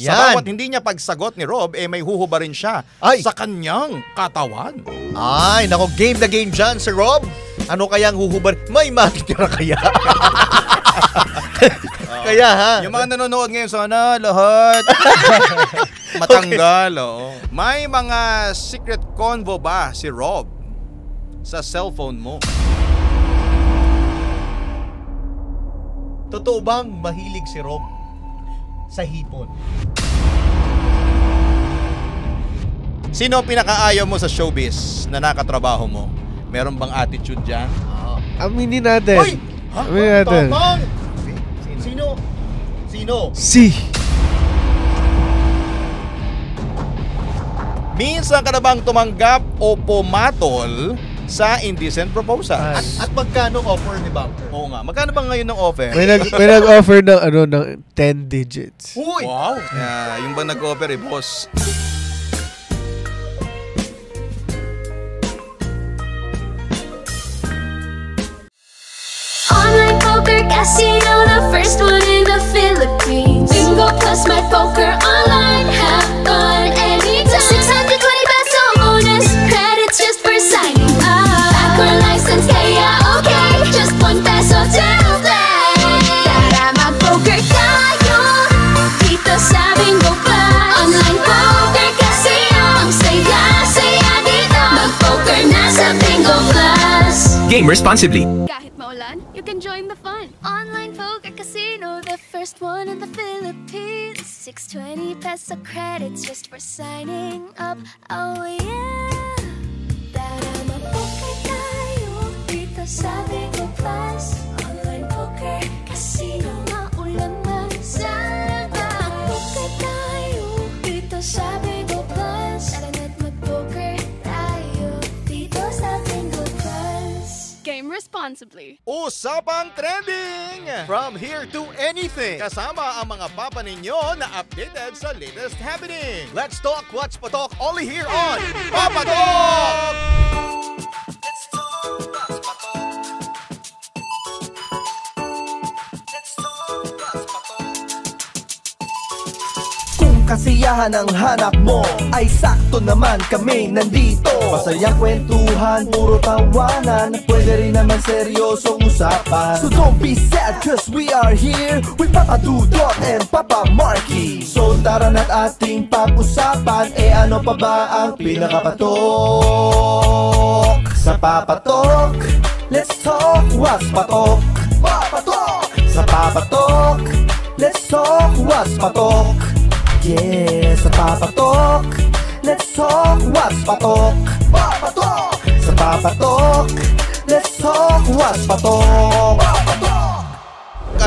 Sa bawat hindi niya pagsagot ni Rob, may huhuba rin siya sa kanyang katawan. Ay, nako, game na game dyan si Rob. Ano kayang huhubar? May matitira kaya? Kaya ha? Yung mga nanonood ngayon, sana lahat matanggal. May mga secret convo ba si Rob sa cellphone mo? Totoo bang mahilig si Rob sa hipon? Sino ang pinakaayaw mo sa showbiz na nakatrabaho mo? Meron bang attitude dyan? Aminin natin. Hoy! Aminin natin. Tamang! Sino? Sino? Si. Minsan ka na bang tumanggap o pumatol sa indecent proposal? At magkano offer ni Bumper? Oo nga. Magkano ba ngayon ng offer? May nag-offer ng ng 10 digits. Uy! Wow! Yung ba nag-offer boss? Online poker casino, the first one in the Philippines. Bingo plus my poker online, have fun anytime. 620 peso bonus, credits just for signing up. Backer license, kaya okay, just 1 peso to play. Tara mag-poker tayo, dito sa Bingo Plus. Online poker casino, ang saya-saya dito. Mag-poker na sa Bingo Plus. Game responsibly. Kahit maulan, you can join the fun. Online poker casino, the first one in the Philippines. 620 peso credits just for signing up. Oh yeah. Tara mag-poker tayo dito sa Bingo Plus. Online poker casino, maulan man sana. Mag-poker tayo dito sa Bingo Plus. Tara na't mag-poker tayo dito sa Bingo Plus. Game responsibly. Usapang trending! From here to anything. Kasama ang mga papa ninyo na updated sa latest happening. Let's talk what's patok only here on Papa Talk! Kasiyahan ang hanap mo ay sakto naman kami nandito. Masayang kwentuhan, puro tawanan, pwede rin naman seryosong usapan. So don't be sad cause we are here with Papa Dudot and Papa Marky. So tara na't ating pag-usapan, ano pa ba ang pinakapatok? Sa Papa Talk, let's talk what's patok. Papa Talk! Sa Papa Talk, let's talk what's patok. Yeah, sa Papa Talk, let's talk what's patok. Papa Talk! Sa Papa Talk, let's talk what's patok. Papa Talk!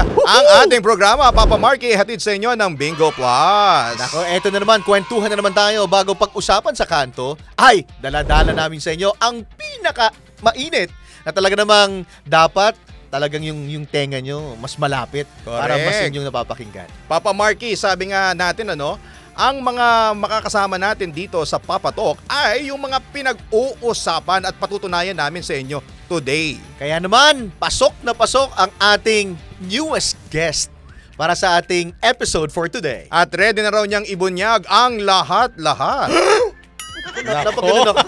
Ang ating programa, Papa Marky, hatid sa inyo ng Bingo Plus. Nako, eto na naman, kwentuhan na naman tayo bago pag-usapan sa kanto. Ay, daladala namin sa inyo ang pinaka-mainit na talaga namang dapat talagang yung tenga nyo mas malapit. Correct. Para mas inyong napapakinggan. Papa Marky, sabi nga natin ang mga makakasama natin dito sa Papa Talk ay yung mga pinag-uusapan at patutunayan namin sa inyo today. Kaya naman, pasok na pasok ang ating newest guest para sa ating episode for today. At ready na raw niyang ibunyag ang lahat-lahat. Napagano na.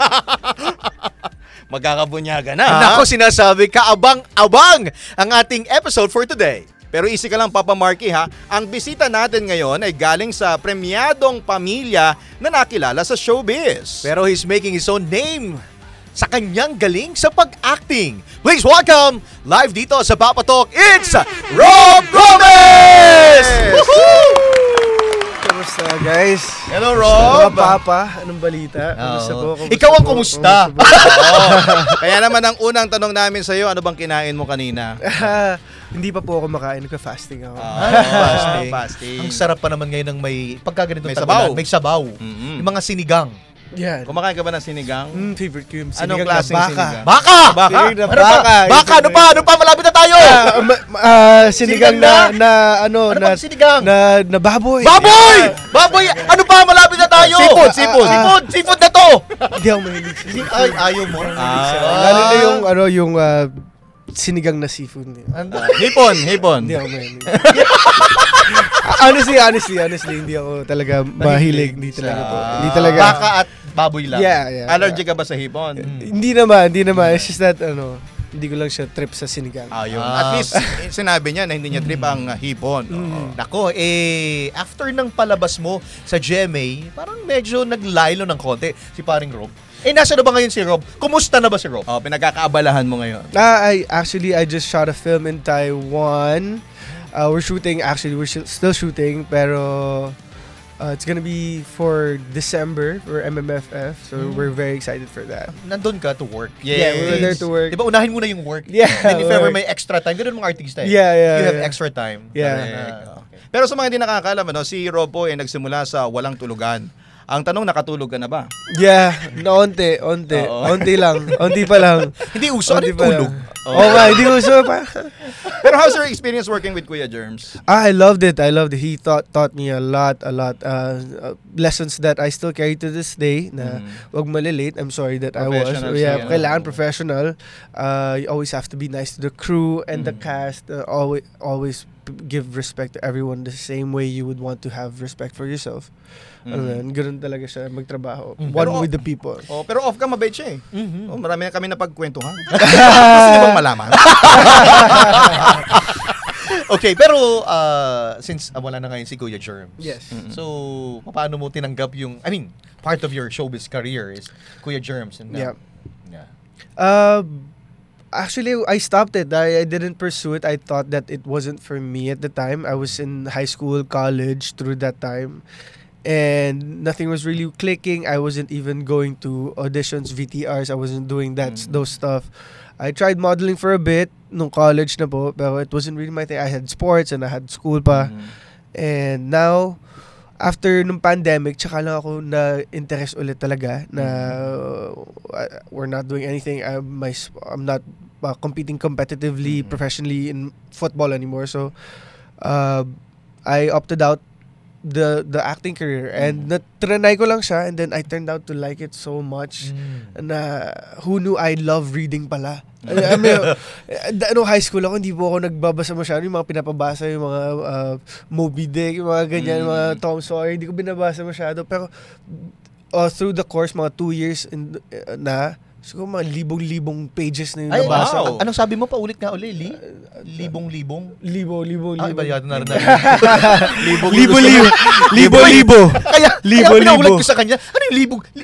Magkakabunyaga na. Nako, sinasabi, kaabang-abang ang ating episode for today. Pero isi ka lang, Papa Marky, ang bisita natin ngayon ay galing sa premyadong pamilya na nakilala sa showbiz. Pero he's making his own name sa kanyang galing sa pag-acting. Please welcome, live dito sa Papa Talk, it's Rob Gomez! Woohoo! Kamusta guys? Hello, Rob! Mga papa, anong balita? Kamusta po? Ikaw ang kumusta? Kaya naman ang unang tanong namin sa iyo, ano bang kinain mo kanina? Hindi pa po ako makain, nagka-fasting ako. Fasting. Ang sarap pa naman ngayon ng may pagkaganitong May sabaw. May sabaw. Mm-mm. Yung mga sinigang. Yan. Kumakain ka ba ng sinigang? Favorite ko yung Anong sinigang na klaseng baka. sinigang? Baka! Baka? Sinigang na Ano pa? baka. Baka! Ano pa? Malapit na tayo! Sinigang Sinigang na Ano bang sinigang? na baboy. Baboy! Baboy! Ano pa? Malapit na tayo! Seafood! Seafood na to! Hindi ako mahilig. Ay, ayaw mo. Lalo na yung sinigang na seafood. Hipon. Hindi ako mahilig. honestly, hindi ako talaga mahilig. Hindi talaga po. Hindi talaga. Baka at baboy lang. Yeah. Allergy ka ba sa hipon? Hindi naman. It's just that, hindi ko lang siya trip sa sinigang. At least, sinabi niya na hindi niya trip ang hipon. Nako, after ng palabas mo sa GMA, parang medyo naglaylo ng konti si paring Rob. Nasa na ba ngayon si Rob? Kumusta na ba si Rob? Pinagkakaabalahan mo ngayon. I just shot a film in Taiwan. We're still shooting, pero it's gonna be for December for MMFF, so we're very excited for that. Nandun ka to work. Yeah, we were there to work. Di ba, unahin mo na yung work? Yeah. Then if ever may extra time, ganun mga artista eh. Yeah. You have extra time. Yeah. Okay. Pero sa mga hindi nakakaalam, si Rob po ay nagsimula sa walang tulugan. Ang tanong, nakatulog ka na ba? Yeah, onti lang. Onti pa lang. Hindi uso, ano Onti yung pa tulog? lang. Hindi uso pa. Pero how's your experience working with Kuya Germs? I loved it. He taught me a lot. Lessons that I still carry to this day. Na wag malilate. I'm sorry that I was. Professional Yeah, siya. kailangan professional. You always have to be nice to the crew and the cast. Always give respect to everyone the same way you would want to have respect for yourself. Ganun talaga siya magtrabaho. One with the people. Pero off ka, mabait siya eh. Marami na kami napagkwentuhan. Gusto niyo bang malaman? Okay, pero since wala na ngayon si Kuya Germs. Yes. So, paano mo tinanggap yung, part of your showbiz career is Kuya Germs. And Yeah. Yeah. Actually, I stopped it. I didn't pursue it. I thought that it wasn't for me at the time. I was in high school, college through that time. And nothing was really clicking. I wasn't even going to auditions, VTRs. I wasn't doing those stuff. I tried modeling for a bit nung college na po, pero it wasn't really my thing. I had sports and I had school pa. And now, after nung pandemic, tsaka lang ako na interest ulit talaga na we're not doing anything. I'm not competing competitively, professionally in football anymore. So, I opted out the acting career and natranay ko lang siya and then I turned out to like it so much na who knew I love reading pala. I mean, high school ako, hindi po ako nagbabasa masyado yung mga pinapabasa, yung mga Moby Dick, yung mga ganyan, mga Tom Sawyer, hindi ko binabasa masyado. Pero through the course, mga 2 years siguro mga libong-libong pages na yung nabasa. Wow. Anong sabi mo pa ulit nga uli? Libong-libong? Libo. Iba yata narinig. Libo. Kaya pinaulit ko sa kanya, ano yung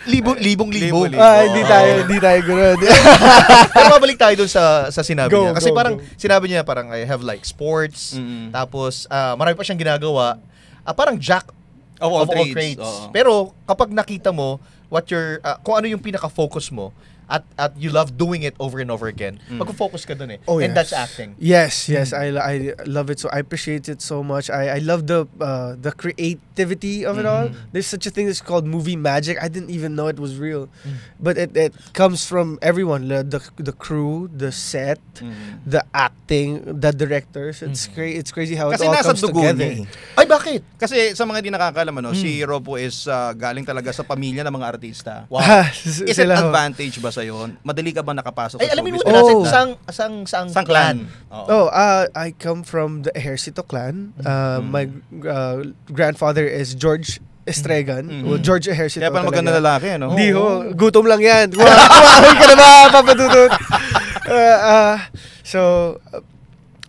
libong-libo? Hindi tayo gano'n. Pero mabalik tayo dun sa sinabi niya. Kasi sinabi niya parang I have like sports, tapos marami pa siyang ginagawa. Parang jack of all trades. Pero kapag nakita mo kung ano yung pinaka-focus mo, at you love doing it over and over again, mag-focus ka dun eh. And that's acting. Yes. I love it. So I appreciate it so much. I love the creativity of it all. There's such a thing that's called movie magic. I didn't even know it was real. But it comes from everyone. The crew, the set, the acting, the directors. It's crazy how it all comes together. Ay, bakit? Kasi sa mga di nakakalam, si Robo is galing talaga sa pamilya ng mga artista. Wow. Is it advantage ba sa'yo? Madali ka ba nakapasok sa alamin mo showbiz? saang clan? I come from the Ejercito clan. My grandfather is George Estregan. Well, George Ejercito. Kaya parang maganda lalaki, no? Hindi ho. Gutom lang yan. Kumain ka na ba, papadudot?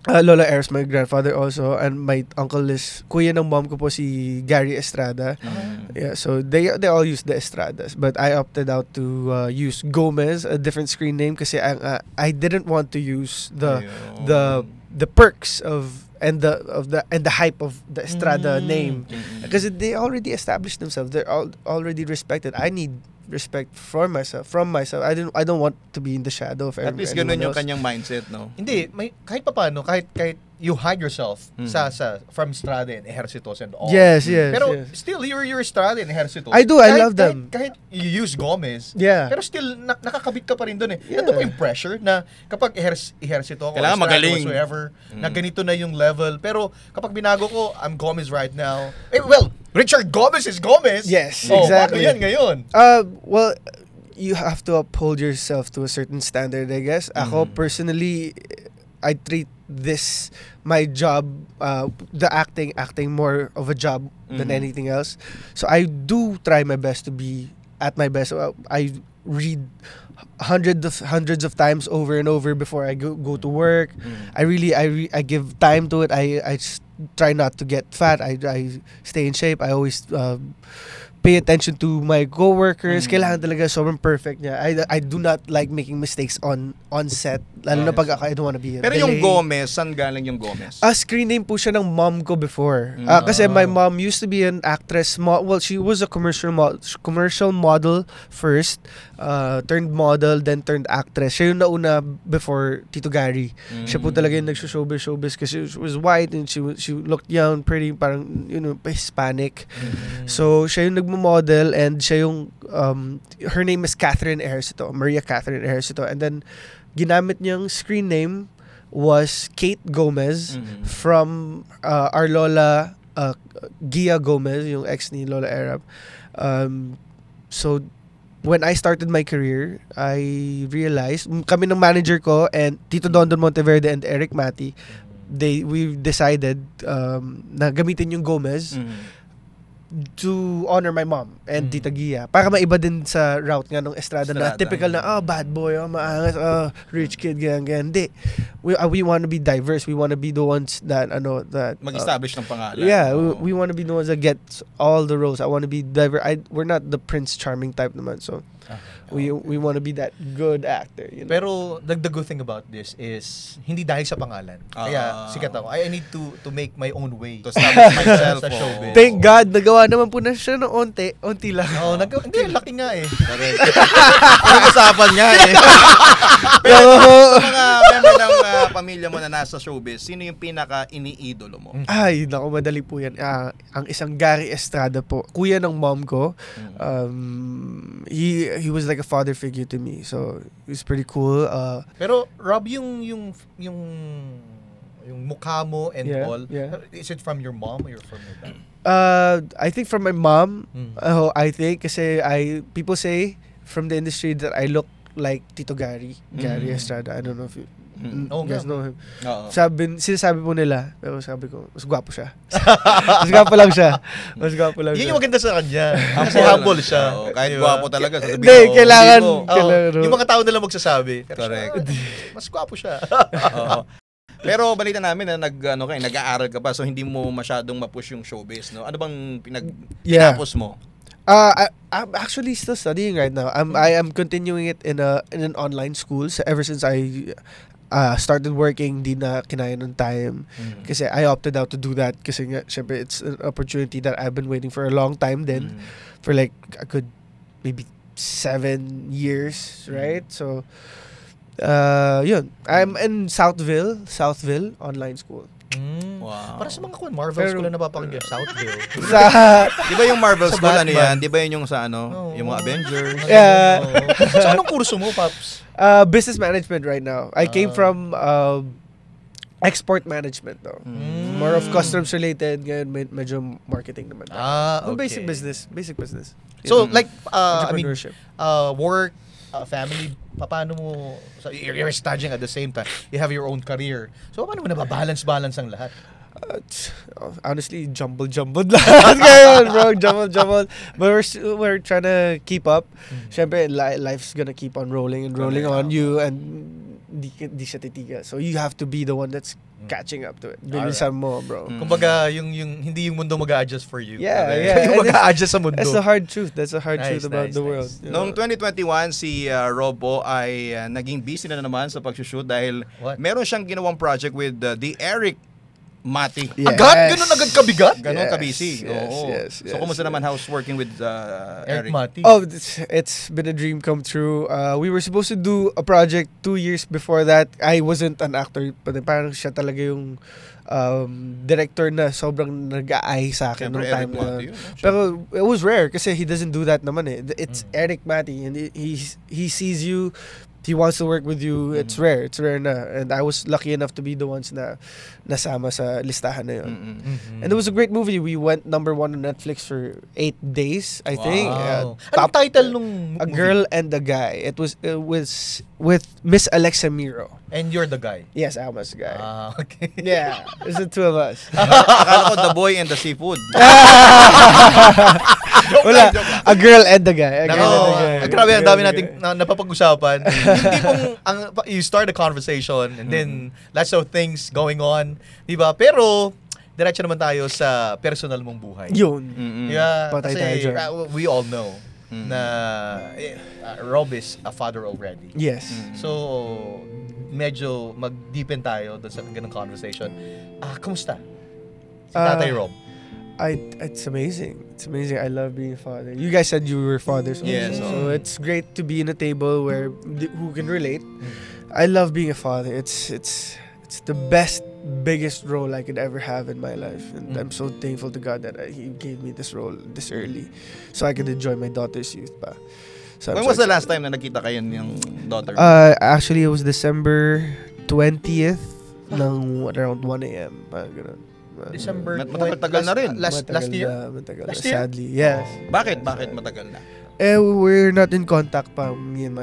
Lola Eres, my grandfather also, and my uncle is kuya ng mom ko po si Gary Estrada. Yeah, so they all use the Estradas, but I opted out to use Gomez, a different screen name, kasi I didn't want to use the perks and the hype of the Estrada name, because they already established themselves. They're already respected. I need respect from myself. I don't want to be in the shadow of everyone. At least ganun yung kanyang mindset, no? Hindi, kahit papaano, kahit you hide yourself from Estrada and Ejercitos and all. Yes. Pero yes. still, you're Estrada and Ejercitos. I do. I love them. Kahit you use Gomez. Yeah. Pero still, nakakabit ka pa rin dun eh. Yeah. Nandun pa yung pressure na kapag Ejercito ako, kailangan Estrada, magaling. whatsoever, na ganito na yung level. Pero kapag binago ko, I'm Gomez right now. Richard Gomez is Gomez. Yes, Paano exactly. yan ngayon? You have to uphold yourself to a certain standard, I guess. Ako, personally, I treat this my job, the acting more of a job than anything else. So I do try my best to be at my best. I read hundreds of times over and over before I go to work. I give time to it. I just try not to get fat. I stay in shape. I always pay attention to my coworkers. Kailangan talaga sobrang perfect niya. I do not like making mistakes on set. Lalo na pag I don't wanna be Pero yung Gomez, saan galing yung Gomez? Screen name po siya ng mom ko before. Kasi my mom used to be an actress. Well, she was a commercial model first. Turned model, then turned actress. Siya yung nauna before Tito Gary. Siya po talaga yung nagso-showbiz kasi she was white and she looked young, pretty, parang, Hispanic. So, siya yung nagmo-model and siya yung, her name is Catherine Ejercito, Maria Catherine Ejercito. And then, ginamit niyang screen name was Kate Gomez from our Lola Gia Gomez, yung ex ni Lola Arab. So, when I started my career, I realized, kami ng manager ko and Tito Dondon Monteverde and Eric Mati, we decided na gamitin yung Gomez to honor my mom and Tita Gia. Para maiba din sa route nga ng Estrada na typical na, bad boy, maangas, rich kid, ganyan. Hindi. We want to be diverse. We want to be the ones that, mag-establish ng pangalan. Yeah, we want to be the ones that get all the roles. I want to be diverse. We're not the Prince Charming type naman, so we want to be that good actor. Pero the good thing about this is hindi dahil sa pangalan. Kaya sikat ako. I need to make my own way. To establish myself. Sa showbiz. Thank God, nagawa naman po na siya ng onti lang. Hindi, laki nga eh. Pag-usapan nga eh. Pero sa mga member ng pamilya mo na nasa showbiz, sino yung pinaka-iniidolo mo? Ay, naku, madali po yan. Ang isang Gary Estrada po, kuya ng mom ko. He was like a father figure to me, so it was pretty cool. Pero Rob, yung mukha mo and all, is it from your mom or from your dad? I think from my mom. I think kasi people say from the industry that I look like Tito Gary Estrada. I don't know if you guys know him. Sinasabi po nila, pero sabi ko, mas gwapo siya. Mas gwapo lang siya. Yun yung maganda sa kanya. Kasi humble siya. Kahit gwapo talaga. Hindi, kailangan. Yung mga tao nila magsasabi. Correct. Mas gwapo siya. Pero balita namin na nag-aaral ka pa, so hindi mo masyadong ma-push yung showbiz, no? Ano bang pinapos mo? I'm actually still studying right now. I am continuing it in an online school. So ever since I started working, di na kinaya ng time. Kasi I opted out to do that. Kasi nga, syempre, it's an opportunity that I've been waiting for a long time then. For like, maybe 7 years, right? So, yun. I'm in Southville online school. Wow. Para sa mga Marvel school na napapakinggan, Southville. Di ba yung Marvel school, ano yan? Di ba yun yung sa yung mga Avengers? Yeah. So, anong kurso mo, Paps? Business management right now. I came from export management though. More of customs related, ngayon medyo marketing naman. Okay. Basic business. So, like, entrepreneurship. Work, family, paano mo, so you're studying at the same time, you have your own career. So, paano mo nababalance ang lahat? Honestly, jumbled lahat ngayon, bro. Jumbled. But we're trying to keep up. Siyempre, life's gonna keep on rolling on you and di siya titigil. So you have to be the one that's catching up to it. Bilisan mo, bro. Kumbaga, yung hindi yung mundo mag-a-adjust for you. Yeah. Yung mag-a-adjust sa mundo. That's the hard truth. That's the hard truth about the world. Noong 2021, si Robo ay naging busy na naman sa pag-shoot dahil meron siyang ginawang project with the Eric Mati. Yes. Ganun agad kabigat? Ganun kabisi. Yes. So, kumusta naman how's working with Eric Mati? Oh, it's been a dream come true. We were supposed to do a project 2 years before that. I wasn't an actor, but parang siya talaga yung director na sobrang nag-aay sa akin nung time na. Pero it was rare kasi he doesn't do that naman eh. It's Eric Mati and he sees you. he wants to work with you, it's rare na. And I was lucky enough to be the ones na nasama sa listahan na yun. And it was a great movie. We went #1 on Netflix for 8 days, I think. Wow. Top Anong title nung A movie? Girl and a Guy. It was with Miss Alexa Miro. And you're the guy. Yes, I was the guy. Okay. Yeah, it's the two of us. Akala ko The Boy and the Seafood. Wala, A Girl and a Guy. Nako, grabe, ang dami nating napapag-usapan. Hindi pong you start a conversation and then lots of things going on, di ba? Pero diretso naman tayo sa personal mong buhay. Yun. Yeah, Patay kasi tayo dyan. we all know na Rob is a father already. Yes. So, medyo mag-deepen tayo doon sa ganung conversation. Kumusta? Si Tatay Rob. It's amazing. It's amazing. I love being a father. You guys said you were fathers also. Yes. So it's great to be in a table where who can relate. I love being a father. It's the best, biggest role I could ever have in my life, and I'm so thankful to God that He gave me this role this early, so I could enjoy my daughter's youth pa. So When was the last time na nakita kayo ng daughter? Actually, it was December 20th ng around 1 a.m. Parang ganun. December Matagal na rin. Last year? Matagal Last na, year? sadly. Yes. Bakit matagal na? We're not in contact pa, me and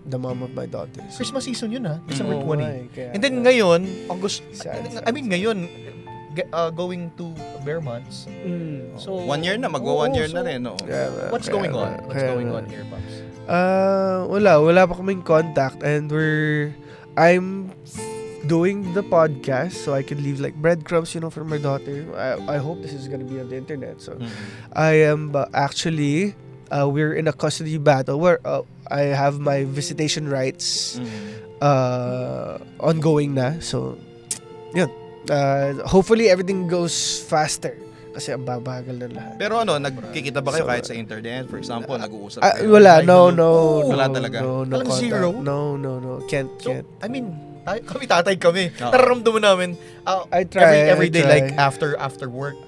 the mom of my daughters. Christmas season yun December Oo 20. nga eh, kaya- And then ngayon, August, Sad. ngayon, going to bare months. So 1 year na, magwa 1 year na rin. No? Yeah, What's kaya going on? nga, What's kaya going nga. on here, Pops? Wala pa kaming contact, and I'm doing the podcast so I could leave like breadcrumbs, for my daughter. I hope this is gonna be on the internet. So I am actually we're in a custody battle where I have my visitation rights ongoing na. So yun. Hopefully everything goes faster kasi ang babagal na lahat. Pero nagkikita ba kayo kahit sa internet? For example, nag-uusap kayo? Wala, Ay, no. Wala talaga? No Walang contact. zero? No. Can't. I mean, kami tatay kami. Nararamdaman namin I try. every day, I try. like after work,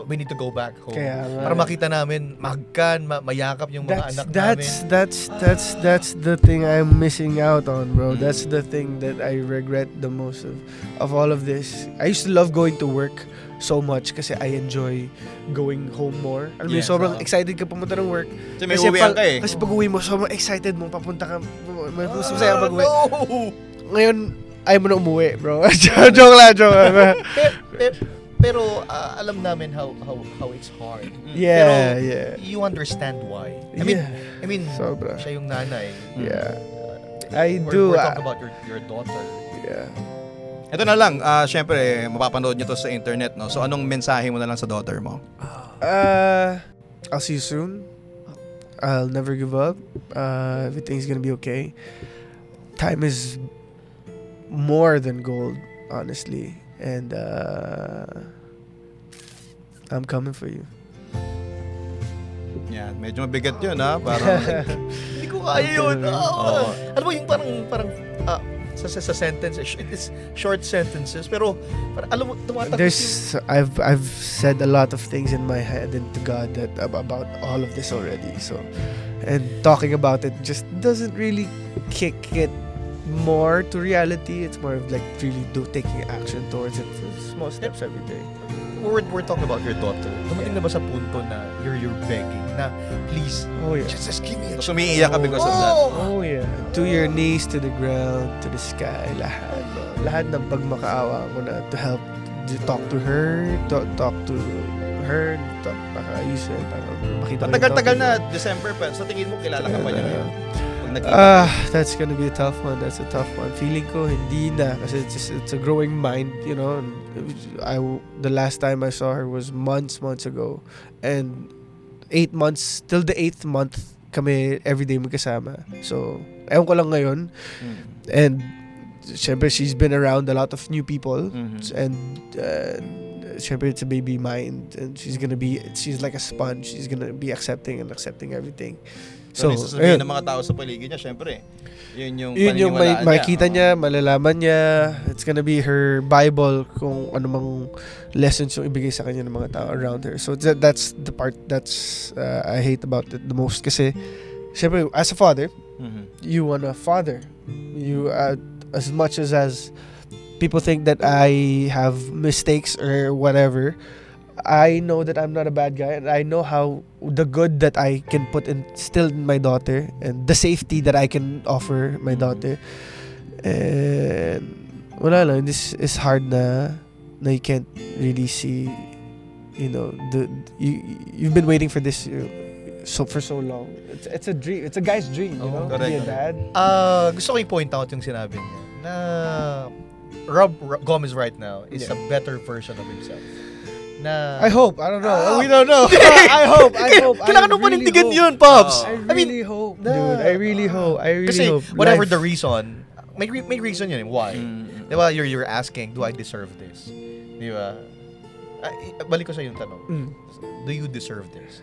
we need to go back home. Kaya nga. Para makita namin, mahagkan, mayakap yung mga anak namin. That's the thing I'm missing out on, bro. That's the thing that I regret the most of all of this. I used to love going to work so much kasi I enjoy going home more. Alam mo, Yes, sobrang excited ka pumunta ng work. Kasi may uwian ka eh. Kasi pag uwi mo, sobrang excited mo, papunta ka, mas masaya ka pag uwi. Ngayon, ayaw mo na umuwi, bro. joke lang. Pero alam namin how it's hard. Yeah, Pero yeah. you understand why. I mean, Sobra. siya yung nanay. Yeah. I We're do. talking about your daughter. Yeah. Ito na lang, syempre, mapapanood nyo to sa internet, no? So, anong mensahe mo na lang sa daughter mo? I'll see you soon. I'll never give up. Everything's gonna be okay. Time is more than gold, honestly. And I'm coming for you. Yan, medyo mabigat yun, ha? Parang, Hindi ko kaya yun. Alam mo yung parang sa sentences, it's short sentences, pero alam mo, tumatakot I've said a lot of things in my head and to God that about all of this already. So, and talking about it just doesn't really kick it more to reality. It's more of like really taking action towards it. Small steps every day. We're talking about your daughter. Dumating na ba sa punto na you're begging na please, Oh yeah. just give me a chance. sumiiyak ka because of that. Oh yeah. To your knees, to the ground, to the sky, lahat. Lahat ng pagmakaawa mo na to help, to talk to her, talk to her, makaayos her, para makita mo. Tagal-tagal na, December pa. Sa tingin mo, kilala ka pa niya ngayon? Pag nakita That's gonna be a tough one. That's a tough one. Feeling ko hindi na kasi it's a growing mind, And the last time I saw her was months ago, and 8 months till the 8th month kami everyday magkasama. So, ewan ko lang ngayon. And syempre she's been around a lot of new people, and syempre it's a baby mind, and she's like a sponge. She's gonna be accepting everything. So, So, sasabihin ayun. ng mga tao sa paligid niya, syempre, yun yung Yun yung paniniwalaan makikita Oo. niya, malalaman niya. It's gonna be her Bible kung ano mang lessons yung ibigay sa kanya ng mga tao around her. So that's the part that's I hate about it the most kasi syempre as a father, you want a father. You as much as people think that I have mistakes or whatever, I know that I'm not a bad guy, and I know how the good that I can put in still in my daughter, and the safety that I can offer my daughter. And wala lang, this is hard na you can't really see, you've been waiting for this for so long. It's a dream. It's a guy's dream, to be a dad. Gusto ko i-point out yung sinabi niya na Rob Gomez right now is a better version of himself. I hope. I don't know. We don't know. I hope. Kailangan mo panindigan yun, Pops. I really hope, dude. I really hope. Kasi whatever the reason, may reason yun. Why? Diba, you're asking, do I deserve this? Diba? Balik ko sa yung tanong. Do you deserve this?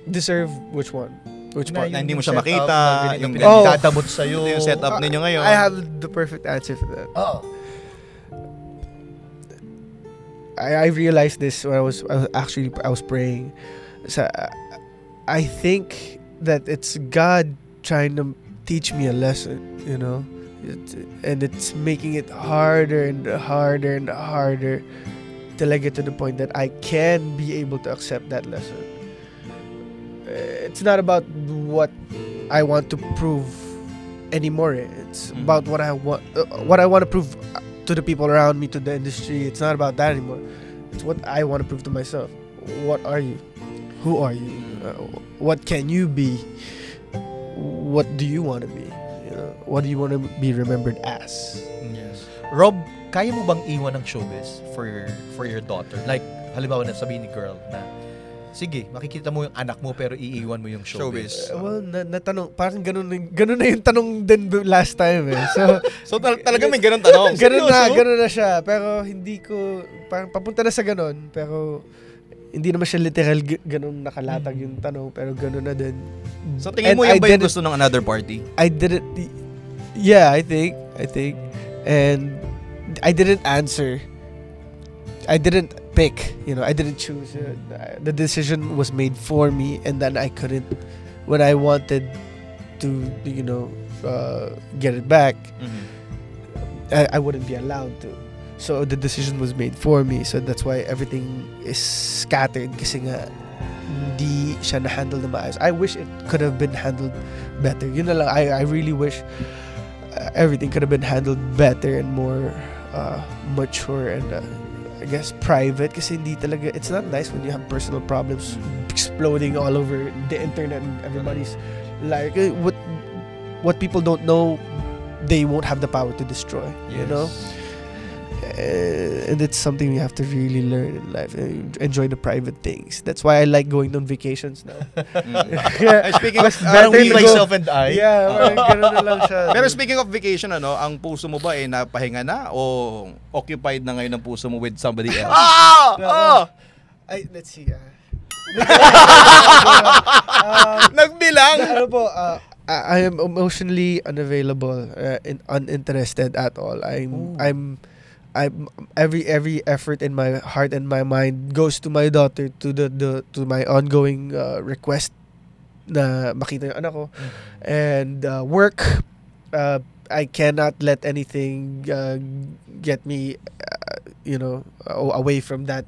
Deserve which one? Which part? Na hindi mo siya makita, yung pinagdadamot sa'yo. Yung setup ninyo ngayon. I have the perfect answer for that. I realized this when I was praying. So, I think that it's God trying to teach me a lesson, and it's making it harder and harder and harder till I get to the point that I can be able to accept that lesson. It's not about what I want to prove anymore. It's about what I want to prove to the people around me, to the industry. It's not about that anymore. It's what I want to prove to myself. What are you? Who are you? What can you be? What do you want to be? What do you want to be remembered as? Yes. Rob, kaya mo bang iwan ng showbiz for your daughter? Like, halimbawa na sabihin ni girl na, sige, makikita mo yung anak mo pero iiwan mo yung showbiz. Well, natanong, parang ganun na yung tanong din last time eh. So talaga may ganun tanong. Ganun na siya. Pero hindi ko, parang papunta na sa ganun. Pero hindi naman siya literal ganun nakalatag yung tanong. Pero ganun na din. So tingin mo yan ba yung gusto ng another party? I think. And I didn't answer. I didn't pick, I didn't choose. The decision was made for me, and then I couldn't, when I wanted to, get it back, I wouldn't be allowed to. So the decision was made for me. So that's why everything is scattered. Kasi nga, hindi siya na-handle na maayos. I wish it could have been handled better. Yun na lang, I really wish everything could have been handled better and more mature and I guess private, kasi hindi talaga, it's not nice when you have personal problems exploding all over the internet and everybody's like, what people don't know, they won't have the power to destroy. And it's something we have to really learn in life. Enjoy the private things. That's why I like going on vacations now. Speaking of myself and I. Yeah, ganun na lang siya. Pero speaking of vacation, ang puso mo ba napahinga na o occupied na ngayon ang puso mo with somebody else? Let's see. Nagbilang. I am emotionally unavailable, uninterested at all. I'm every effort in my heart and my mind goes to my daughter, to my ongoing request na makita yung anak ko, and work. I cannot let anything get me away from that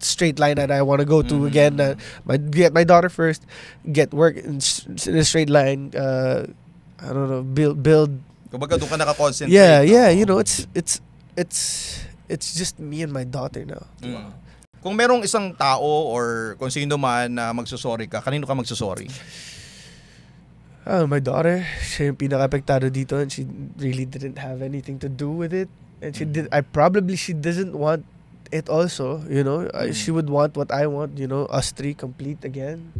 straight line that I want to go to again. Get my daughter first, get work in a straight line. I don't know, build. Kumbaga doon ka naka-concentrate. Yeah. It's just me and my daughter now. Kung merong isang tao or kung sino man na magsusorry ka, kanino ka magsusorry? My daughter. Siya yung pinaka-apektado dito, and she really didn't have anything to do with it. And she doesn't want it also, She would want what I want, us three complete again.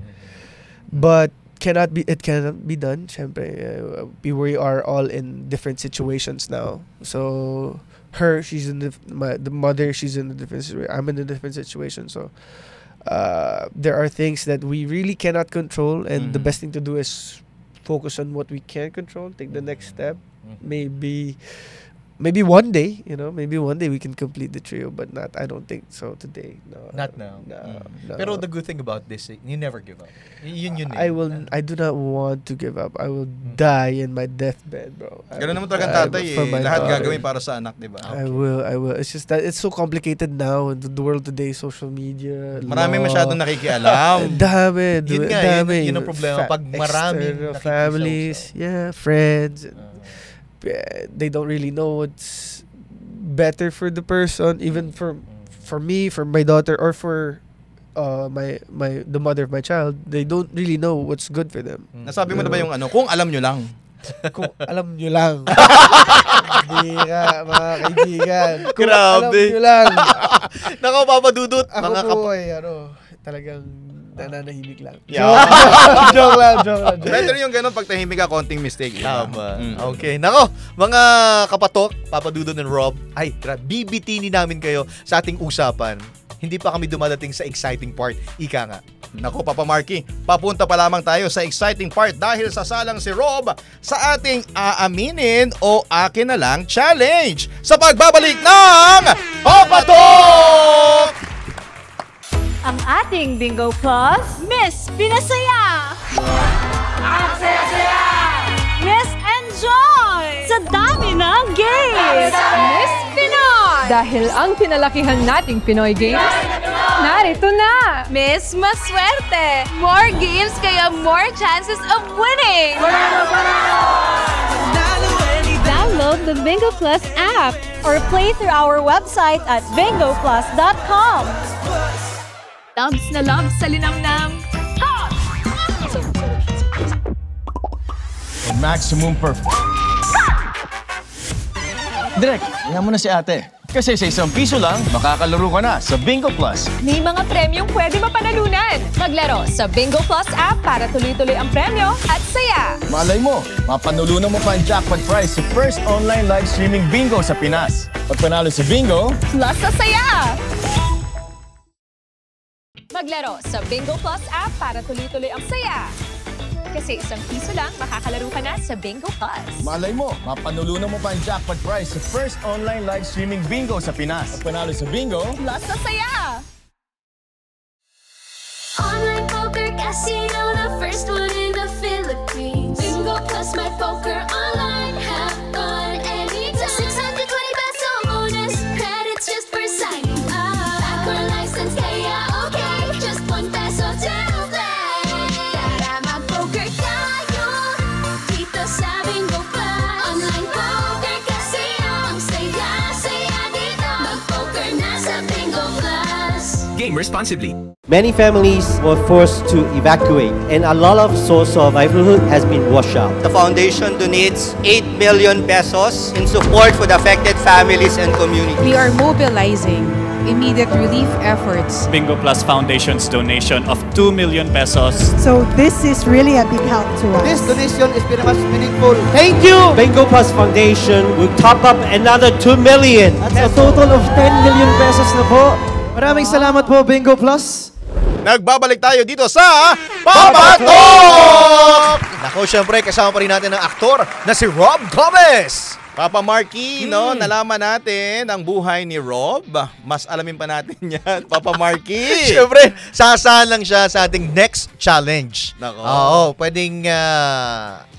But it cannot be done. Syempre, we are all in different situations now. So she's in the mother, she's in a different situation. I'm in a different situation. So there are things that we really cannot control, and the best thing to do is focus on what we can control. Take the next step. Maybe maybe one day, maybe one day we can complete the trio, but I don't think so today. No. Not now. No. Pero the good thing about this, you never give up. Yun. I do not want to give up. I will die in my deathbed, bro. Ganun naman talagang tatay for eh. my Lahat daughter. gagawin para sa anak, di ba? I will. It's just that it's so complicated now. The world today, social media. Marami law. masyadong nakikialam. Dami. Yun nga, dami. yun ang problema. Pag maraming external families, friends. They don't really know what's better for the person, even for me, for my daughter, or for the mother of my child. They don't really know what's good for them. Nasabi mo na ba yung kung alam nyo lang? Kung alam nyo lang. Hindi ka, mga kaibigan. Kung Grabe. alam nyo lang. Nako, Papa Dudut. Ako po ay talagang nananahimik lang. Yeah. Joke lang. Better yung ganun pag tahimik ka, konting mistake. Tama. Okay. Nako, mga kapatok, Papa Dudut and Rob, bibitinin namin kayo sa ating usapan. Hindi pa kami dumadating sa exciting part. Ika nga. Nako, Papa Marky, papunta pa lamang tayo sa exciting part dahil sasalang si Rob sa ating aaminin o akin na lang challenge sa pagbabalik ng Papatok! Ang ating Bingo Plus, Miss Pinasaya! Ang saya-saya! Miss Enjoy! Sa dami ng games! Miss Pinoy! Dahil ang pinalakihan nating Pinoy Games, narito na! Miss Maswerte! More games kaya more chances of winning! Download the Bingo Plus app or play through our website at bingoplus.com. Loves na loves sa linamnam. Maximum perfect. Direk, tingnan mo na si ate. Kasi sa ₱1 lang, makakalaro ka na sa Bingo Plus. May mga premyong pwede mapanalunan. Maglaro sa Bingo Plus app para tuloy-tuloy ang premyo at saya. Malay mo, mapanulunan mo pa ang jackpot prize sa first online live streaming bingo sa Pinas. Pag panalo sa bingo, Plus sa saya! Maglaro sa Bingo Plus app para tuloy-tuloy ang saya. Kasi ₱1 lang, makakalaro ka na sa Bingo Plus. malay mo, mapanulunan mo pa ang jackpot prize sa first online live streaming bingo sa Pinas. Pag panalo sa bingo, Plus sa saya! Online poker casino, the first one in the Philippines. Bingo plus my poker online, have fun anytime. 620 peso bonus, credits just for signing up. Backer license, kaya okay, just ₱1 to play. Tara mag-poker tayo, dito sa Bingo Plus. Online poker casino, ang saya-saya dito. Mag-poker na sa Bingo Plus. Game responsibly. Many families were forced to evacuate, and a lot of source of livelihood has been washed out. The foundation donates 8 million pesos in support for the affected families and communities. We are mobilizing immediate relief efforts. Bingo Plus Foundation's donation of 2 million pesos. So this is really a big help to us. This donation is very much meaningful. Thank you! Bingo Plus Foundation will top up another 2 million. That's a total of 10 million pesos na po. Maraming salamat po, Bingo Plus. Nagbabalik tayo dito sa Papatok! Nako, syempre, kasama pa rin natin ang aktor na si Rob Gomez. Papa Marky, nalaman natin ang buhay ni Rob. Mas alamin pa natin yan, Papa Marky. Syempre, sasaan lang siya sa ating next challenge. Nako. Oo, pwedeng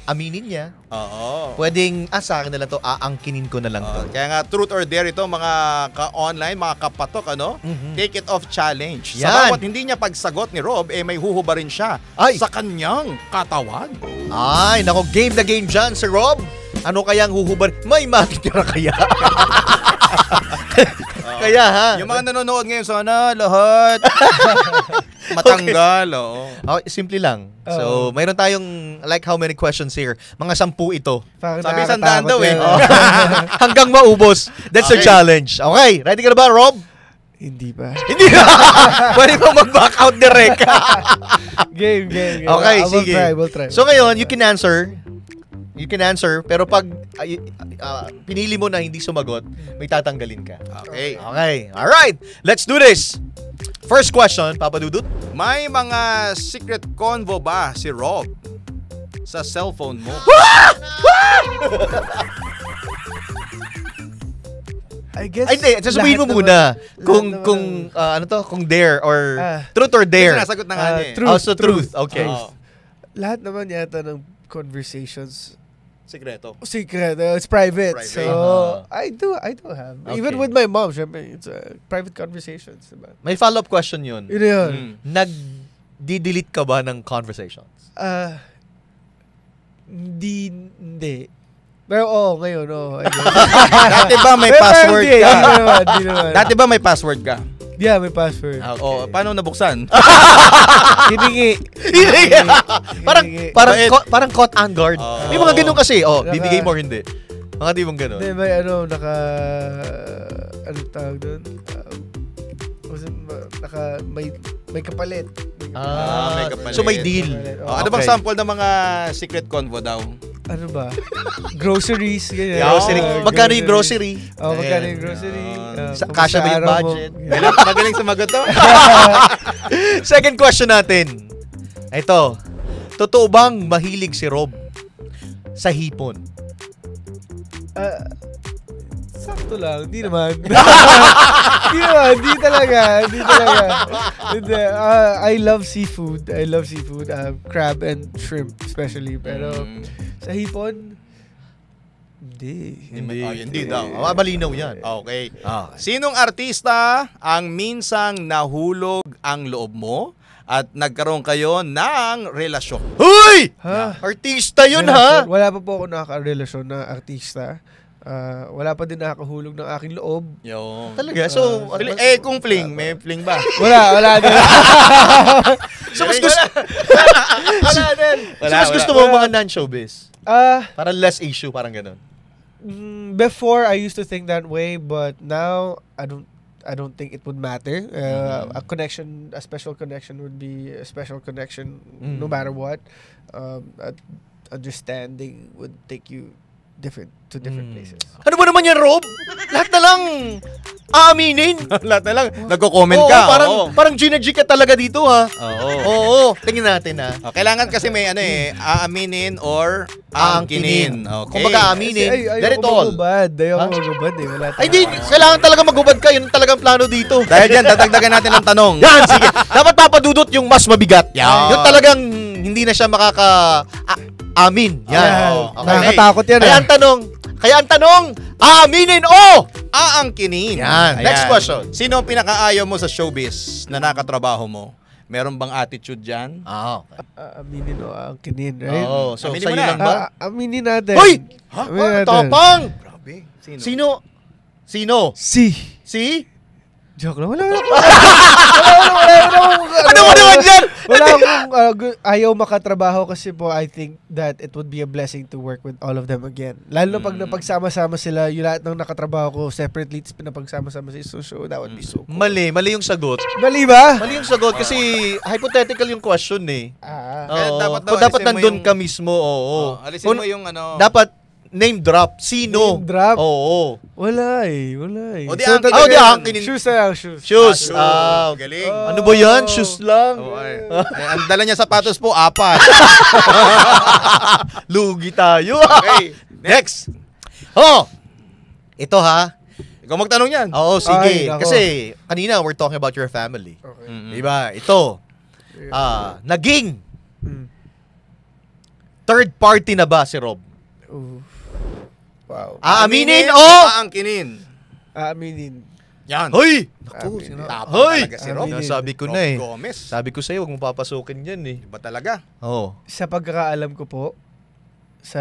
aminin niya. Oo. Pwedeng, sa akin na lang to, aangkinin ko na lang to. Kaya nga, truth or dare ito, mga ka-online, mga kapatok, take it off challenge. Sa Yan. bawat hindi niya pagsagot ni Rob, may huhuba rin siya sa kanyang katawan. Ay, nako, game na game dyan, Sir Rob. Ano kaya ang huhubar? May matitira kaya? Kaya ha? Yung mga nanonood ngayon, sana lahat matanggal. Okay, simple lang. So, mayroon tayong, like how many questions here? Mga 10 ito. Sabi 100 daw eh. Hanggang maubos. That's the challenge. Okay, ready ka na ba, Rob? Hindi pa. Hindi na! Pwede mo mag-back out direct. Game. Okay, sige. We'll try. So ngayon, you can answer, pero pag pinili mo na hindi sumagot, may tatanggalin ka. Okay. Alright, let's do this. First question, Papa Dudut. May mga secret convo ba si Rob sa cellphone mo? I guess Ay, hindi. Sasabihin mo muna kung kung dare or truth or dare. Kasi nasagot na nga niya eh. Truth. Also truth. Okay. Lahat naman yata ng conversations Sikreto. secret. It's private. Private. So, I do have. Okay. Even with my mom, syempre, it's private conversations. Diba? May follow-up question yun. Yun yun. Nag-delete ka ba ng conversations? Hindi. Pero ngayon, I guess. Dati ba may password ka? Hindi naman. Dati ba may password ka? Yeah, may password. Okay. Oh, paano nabuksan? Hiningi. Parang caught on guard. May mga ganun kasi. Bibigay mo or hindi. Mga di mong ganun. Hindi, may ano tawag doon? May kapalit. May kapalit. So may deal. Ano bang sample ng mga secret convo daw? Ano ba? Groceries. Ganyan. Grocery. Magkano yung grocery? Magkano yung grocery? Kasya ba yung budget? Magaling sumagot to. Second question natin. Ito. Totoo bang mahilig si Rob sa hipon? Sakto lang. Hindi naman. Hindi talaga. Hindi. I love seafood. Crab and shrimp especially. Pero sa hipon, Hindi daw. Malinaw yan. Okay. Sinong artista ang minsang nahulog ang loob mo at nagkaroon kayo ng relasyon? Hoy! Artista yun, ha? Wala pa po ako nakaka-relasyon na artista. Wala pa din nakakahulog ng aking loob. Talaga? So, kung fling, may fling ba? Wala din. So, mas gusto... mas gusto mo mga non-showbiz? Parang less issue, parang ganun. Before, I used to think that way, but now, I don't think it would matter. A special connection would be a special connection no matter what. Understanding would take you to different places. Ano ba naman yan, Rob? Lahat na lang aaminin. Lahat na lang nagko-comment ka. Parang G ka talaga dito, ha? Oo. Tingnan natin, ha? Kailangan kasi may aaminin or aangkinin. Okay. Kung baga aaminin, let it all. Ayoko magubad eh. Ay, di. Kailangan talaga magubad ka. Yun talagang plano dito. Dahil dyan, dadagdagan natin ng tanong. Yan, sige. Dapat papadudot yung mas mabigat. Yung talagang hindi na siya amin. Yan. Nakakatakot yan. Kaya ang tanong, aaminin o aangkinin? Yan. Next question. Sino ang pinakaayaw mo sa showbiz na nakatrabaho mo? Meron bang attitude dyan? Aminin o aangkinin, right? So aminin sa'yo mo na. lang ba? Aminin natin. Hoy! Aminin natin. Tapang! Grabe. Sino? Si? Joke lang. Wala. Ano mo naman dyan? Wala akong ayaw makatrabaho kasi po I think that it would be a blessing to work with all of them again. Lalo na pag napagsama-sama sila, yung lahat ng nakatrabaho ko separately, pinapagsama-sama sa isang show, that would be so cool. Mali yung sagot. Mali ba? Mali yung sagot kasi hypothetical yung question eh. Dapat nandun ka mismo, alisin mo yung ano. Dapat name drop. Sino? Name drop? Oo. Wala eh. O di aangkinin. Shoes na lang, shoes. Shoes. Galing. Ano ba yan? Shoes lang. Ang dala niya sapatos po, 4. Lugi tayo. Okay. Next. Ito ha. Ikaw magtanong yan. Oo, sige. Ay, kasi kanina we're talking about your family. Okay. Diba? Ito. Naging third party na ba si Rob? Wow. Aaminin o aangkinin? Aaminin. Yan. Hoy! Naku, tapang Hoy! talaga si Rob. Sabi ko na eh. Gomez. Sabi ko sa'yo, huwag mo papasukin yan eh. Iba talaga. Sa pagkakaalam ko po, sa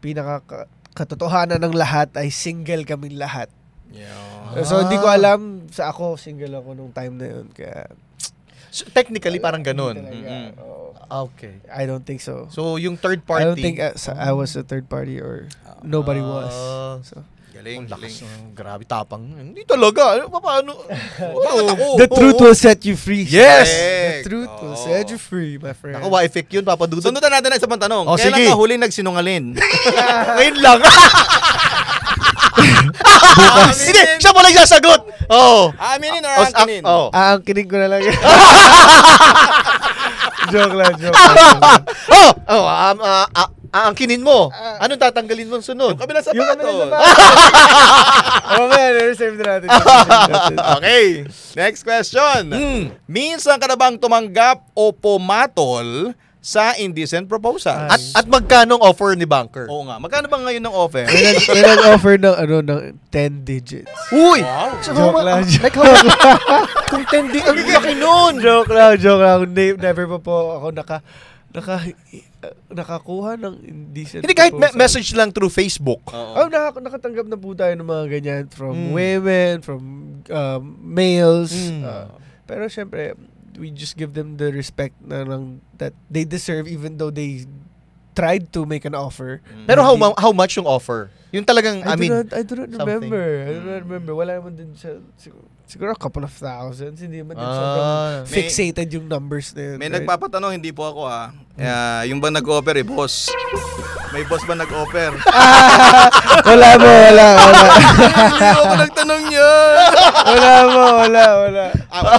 pinakakatotohanan ng lahat ay single kaming lahat. So hindi ko alam sa ako, single ako nung time na yun. Kaya so, technically parang ganun. Okay. I don't think so. So yung third party. I don't think I was a third party or nobody was. So galing. Grabe tapang. Hindi talaga. Paano? The truth will set you free. Yes! The truth will set you free, my friend. Ako, wa-effect yun, papadudod. Sundutan natin ang isang tanong. Sige. Kailan ka huling nagsinungalin? Ngayon lang. Hindi, siya pala yung sasagot. Aaminin or aangkinin? Aangkinin ko na lang. Joke lang. aangkinin mo. Anong tatanggalin mo sunod? Yung kabilang Yung sapatos. Okay, reserve na natin. Okay, next question. Minsan ka na bang tumanggap o pumatol sa indecent proposal? At magkano ang offer ni banker? Oo nga. Magkano ba ngayon ng offer? May nag-offer ng 10 digits. Uy! Wow. Joke lang. Like how kung 10 digits, ang laki nun! Joke lang. Never pa po ako nakakuha ng indecent Hindi, kahit proposal. message lang through Facebook. Nakatanggap na po tayo ng mga ganyan from women, from males. Pero syempre, we just give them the respect na lang that they deserve even though they tried to make an offer. Pero how much yung offer? Yung talagang, I do not something. remember. Wala naman din siya. Siguro a couple of thousands. Hindi naman din sobrang fixated yung numbers na yun. May nagpapatanong, hindi po ako yung ba nag-offer boss? May boss ba nag-offer? Wala. Hindi ako nagtanong niya. Wala.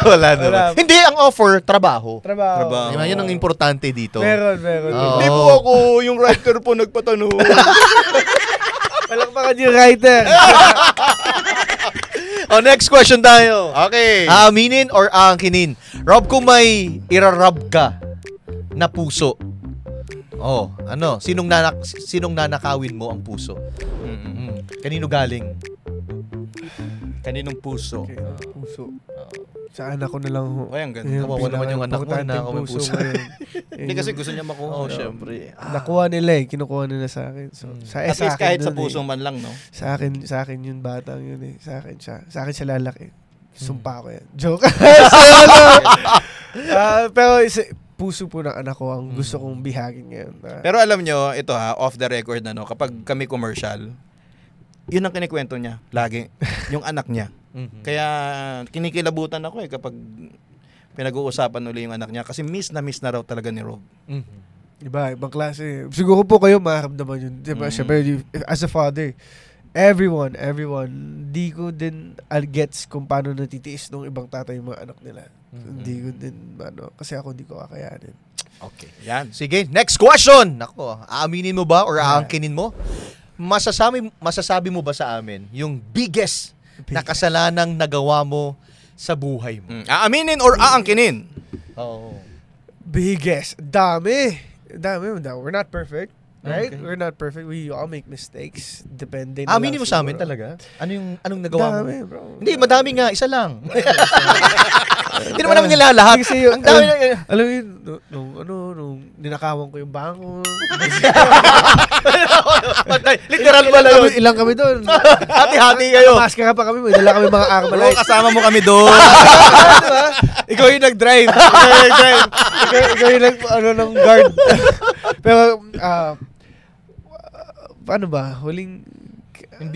Wala naman. Hindi, ang offer, trabaho. Trabaho. Yan ang importante dito. Meron. Hindi po ako, yung writer po nagpatanong. Palakpakan yung writer. Next question tayo. Okay. Aaminin or aangkinin? Rob, kung may irarab ka na puso, sinong nanakawin mo ang puso? Kanino galing? Kaninong puso? Puso. Sa anak ko na lang ho. Ay, ang ganda. Kawawa naman yung anak mo, nanakaw yung puso. Hindi kasi gusto niya makuha. Syempre. Nakuha nila kinukuha nila sa akin. So, at least kahit sa puso man lang, no? Sa akin yung batang yun eh. Sa akin siya lalaki. Sumpa ko yan. Joke. Pero puso po ng anak ko ang gusto kong bihagin ngayon. Pero alam nyo, ito off the record kapag kami commercial, yun ang kinikwento niya lagi, yung anak niya. Kaya kinikilabutan ako kapag pinag-uusapan uli yung anak niya kasi miss na raw talaga ni Rob. Ibang klase. Siguro po kayo maramdaman yun. Diba? Siyempre, as a father, everyone, di ko din gets kung paano natitiis ng ibang tatay yung mga anak nila. Hindi ko din, kasi ako di ko kakayanin. Okay. Yan. Sige, next question. Nako, aaminin mo ba or aangkinin mo? Masasabi mo ba sa amin yung biggest na kasalanang nagawa mo sa buhay mo? Aaminin or aangkinin? Biggest. Dami. We're not perfect. Right? Okay. We're not perfect. We all make mistakes. Depende na aminin mo sa amin talaga? Anong nagawa dami, mo? Bro. Hindi, madami nga. Isa lang. Hindi naman namin nila lahat. Kasi ang dami na. Alam mo yun, nung ninakawan ko yung bango. Literal ba lang yun? Ilang kami doon. Hati-hati kayo. Maskara pa kami. May dala kami mga Armalite. Bro, kasama mo kami doon. Diba? Ikaw yung nag-drive. Ikaw yung ng guard. Pero, paano ba? Huling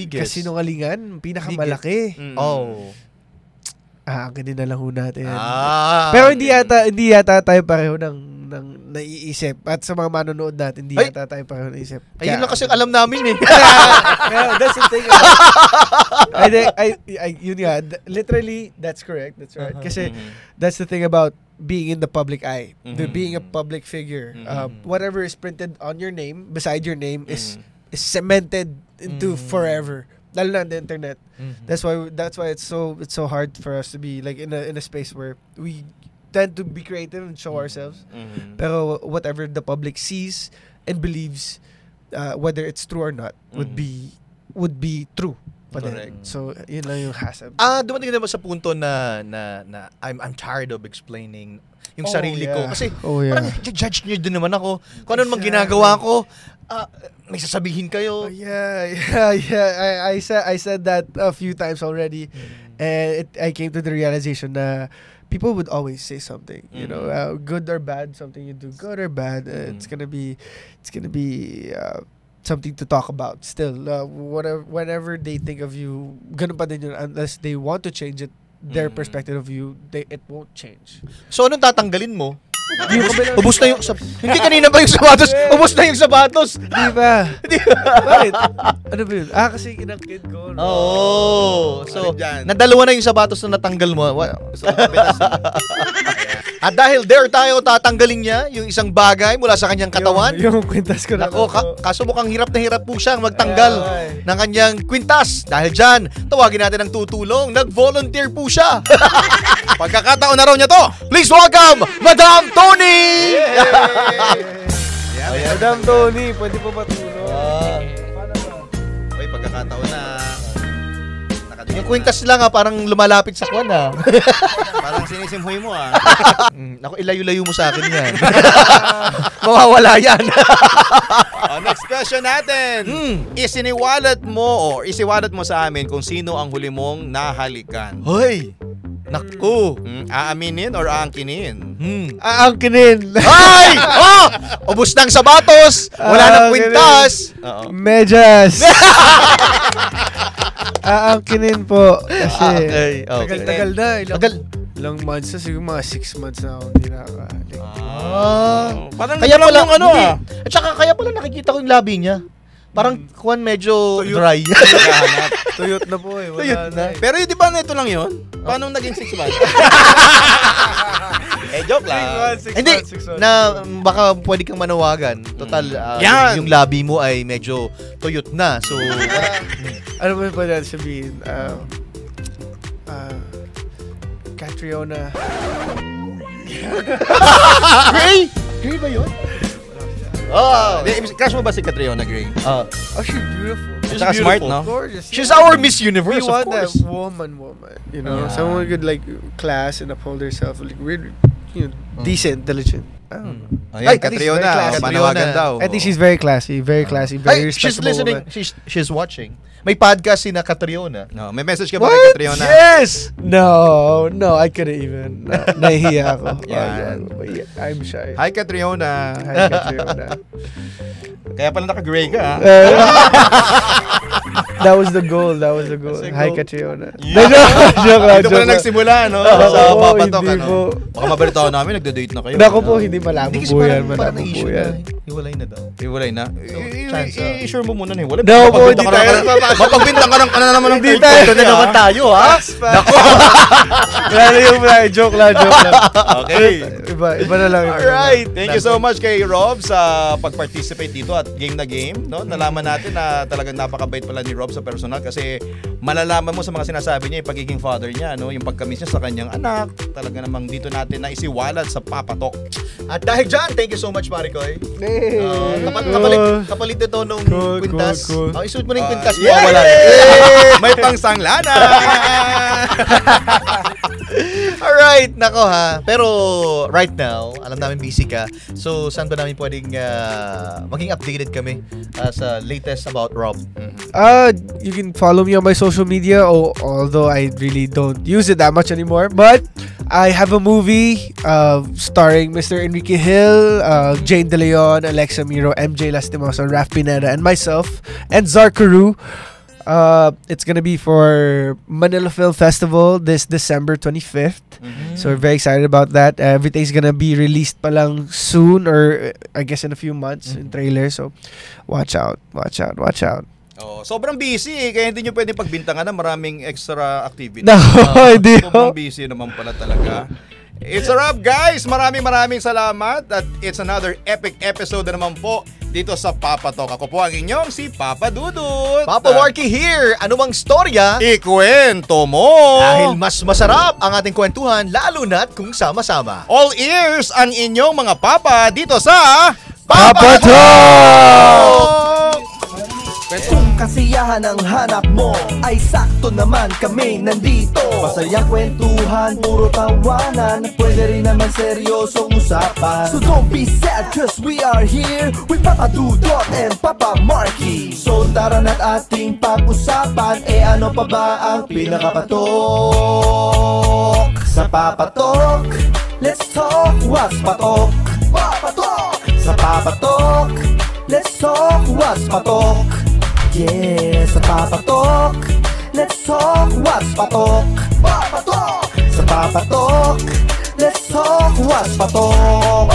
kasinungalingan, pinakamalaki. Akin din na lang ho natin. Pero hindi yata tayo pareho ng naiisip. At sa mga manonood natin, hindi yata tayo pareho naiisip. Ayun lang kasi alam namin eh. That's the thing. Yun nga, literally, that's correct. That's right. Kasi that's the thing about being in the public eye. Being a public figure. Whatever is printed on your name, beside your name, is cemented into forever. Lalo na on the internet. That's why it's so hard for us to be like in a space where we tend to be creative and show ourselves. Pero whatever the public sees and believes, whether it's true or not, would be true. Correct. So yun lang yung hasab. Dumating naman sa punto na I'm tired of explaining yung sarili ko. Kasi parang judge niyo din naman ako. Kung ano naman ginagawa ko, may sasabihin kayo. I said that a few times already. And I came to the realization na people would always say something, you know, good or bad, something you do good or bad, it's gonna be something to talk about still. Whenever they think of you, ganun pa din yun, unless they want to change it, their perspective of you, it won't change. So anong tatanggalin mo? Ubus na yung hindi kanina ba yung sapatos? Ubus na yung sapatos. Di ba? Bakit? Ano ba yun? Kasi kinakid ko. So nadalawa na yung sapatos na natanggal mo. At dahil there tayo, tatanggalin niya yung isang bagay mula sa kanyang katawan. Yung kwintas ko na. Nako, kaso mukhang hirap na hirap po siyang magtanggal ng kanyang kwintas. Dahil dyan, tawagin natin ang tutulong. Nag-volunteer po siya. Pagkakataon na raw niya to. Please welcome, Madam Tony! Madam Tony, pwede po matulong. Okay, pagkakataon na. Yung kwintas lang parang lumalapit sa kwan Parang sinisimhoy mo Naku, ilayo-layo mo sa akin yan. Mawawala yan. Next question natin. Isiwalat mo sa amin kung sino ang huli mong nahalikan. Hoy! Naku! Aaminin or aangkinin? Aangkinin! Ay! Ubus ng sapatos! Wala nang kwintas! Medyas! Aangkinin po. Kasi tagal-tagal na. Ilang months na, siguro mga 6 months na ako hindi nakakahalik. Parang kaya pala yung ano At saka kaya pala nakikita ko yung labi niya. Parang kuwan medyo dry. Tuyot na po eh. Tuyot na. Pero di ba ito lang yun? Paano naging 6 months? Joke lang. Hindi, na baka pwede kang manawagan. Total, yung labi mo ay medyo tuyot na. So, ano ba pwede sabihin? Catriona. Gray? Gray ba yun? Crush mo ba si Catriona Gray? She's beautiful. She's smart, no? Gorgeous. She's our Miss Universe, we want of course. That woman. You know, someone who could like class and uphold herself, like really, decent, intelligent. I don't know. Ayan, Catriona. Manawagan daw. I think she's very classy, very respectable. She's listening. She's watching. May podcast si na Catriona. No, may message ka ba kay Catriona? Yes! No, I couldn't even. Nahihiya ako. I'm shy. Hi, Catriona. Hi, Catriona. Kaya pala naka-gray ka, That was the goal. Hi, Catriona. Ito pala nagsimula, no? Sa papatok, ano? Baka mabalita namin, nagda-date na kayo. Naku po, hindi malabo po yan. Hiwalay na daw. Hiwalay na? I-sure mo muna na hiwalay. No po, hindi tayo. Mapagbintang ka na naman ng hindi tayo. Ito na naman tayo, ha? Naku. Joke lang. Okay. Iba na lang. Alright. Thank you so much kay Rob sa pag-participate dito at game na game. No? Nalaman natin na talagang napakabait pala ni Rob sa personal kasi malalaman mo sa mga sinasabi niya yung pagiging father niya, no? Yung pagkamis niya sa kanyang anak. Talaga namang dito natin na isiwalat sa Papatok. At dahil dyan, thank you so much, Maricoy. Kapalit ito nung kwintas. Isuot mo na yung kwintas mo. Wala. May pangsanglanan. Alright, nako ha. Pero right now, alam namin busy ka. So, saan ba namin pwedeng maging updated kami sa latest about Rob? You can follow me on my social media, although I really don't use it that much anymore. But I have a movie starring Mr. Enrique Hill, Jane De Leon, Alexa Miro, MJ Lastimoso, Raf Pineda, and myself, and Zarkaru. It's gonna be for Manila Film Festival this December 25th. So we're very excited about that. Everything's gonna be released palang soon, or I guess in a few months in trailer. So watch out. Sobrang busy kaya hindi nyo pwede pagbintangan na maraming extra activity. No, hindi. Sobrang busy naman pala talaga. It's a wrap, guys. Maraming salamat at it's another epic episode na naman po dito sa Papatok. Ako po ang inyong si Papa Dudut. Papa Marky here. Ano bang storya? Ikwento mo. Dahil mas masarap ang ating kwentuhan lalo na't kung sama-sama. All ears ang inyong mga papa dito sa Papatok! Kung kasiyahan ang hanap mo ay sakto naman kami nandito. Masayang kwentuhan, puro tawanan, pwede rin naman seryosong usapan. So don't be sad cause we are here with Papa Dudut and Papa Marky. So tara na't ating pag-usapan, ano pa ba ang pinakapatok? Sa Papatok, let's talk what's patok. Papatok! Sa Papatok, let's talk what's patok. Yeah, sa Papatok, let's talk what's patok. Papatok! Sa Papatok, let's talk what's patok.